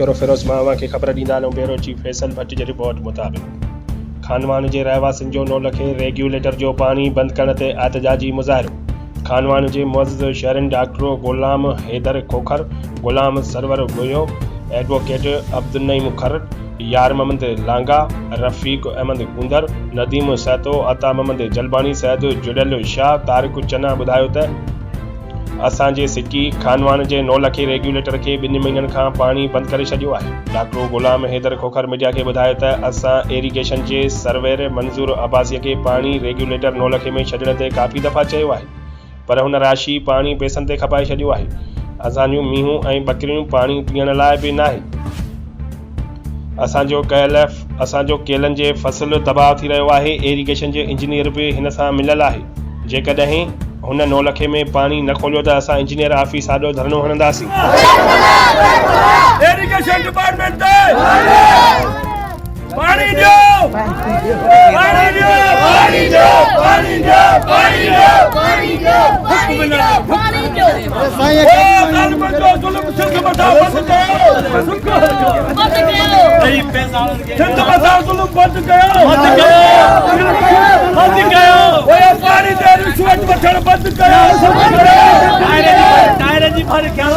किशोर फिरोज़ मावा खे ख़बर ॾींदा आहियूं bureau chief Faisal Bhatt ji report मुताबिक़ खानवान जे रहवासियुनि जो नौलखे रेगुलेटर जो पाणी बंदि करण ते एहतजाजी मुज़ाहिरो। खानवान जे मुअज़्ज़ज़ शहरनि डॉक्टर गुलाम हैदर खोखर, गुलाम सरवर गुयो, एडवोकेट अब्दुन्नईम खर, यार मोहम्मद लांगा, रफ़ीक अहमद गुंदर, नदीम सहतो, अता मोहम्मद जलबानी सैद जुड़ियल शाह तारिक चन्ना ॿुधायो त असांजे सिटी खानवान जे नौलखे रेगुलेटर खे 2 महीननि खां पाणी बंदि करे छॾियो आहे। डॉक्टर गुलाम हैदर खोखर मीडिया खे ॿुधायो त असां इरीगेशन जे सर्वेयर मंज़ूर अब्बासीअ खे पाणी रेगुलेटर नौलखे में छॾण ते काफ़ी दफ़ा चयो आहे, पर हुन राशि पाणी पैसनि ते खपाए छॾियो आहे। असांजूं मींहूं ऐं बकरियूं पाणी पीअण लाइ बि न आहे। असांजो केलनि जे फसल तबाह थी रहियो आहे। इरीगेशन जे इंजीनियर बि हिन सां मिलियल आहे। जेकॾहिं हुन नौलखे में पाणी न खोलियो त असां इंजीनियर ऑफिस आॾो धरनो हणंदासीं। इरीगेशन डिपार्टमेंट ते पाणी ॾियो, पाणी ॾियो, पाणी ॾियो, पाणी ॾियो, पाणी ॾियो, पाणी ॾियो, पाणी ॾियो, पाणी ॾियो। ज़ालिमनि जो ज़ुल्म सिंध मथां बंदि कयो, बंदि कयो। सिंध मथां ज़ुल्म बंदि कयो, बंदि कयो, बंदि कयो। ओए पाणी ते रिश्वत वठण बंदि कयो। टायर जी भर क्या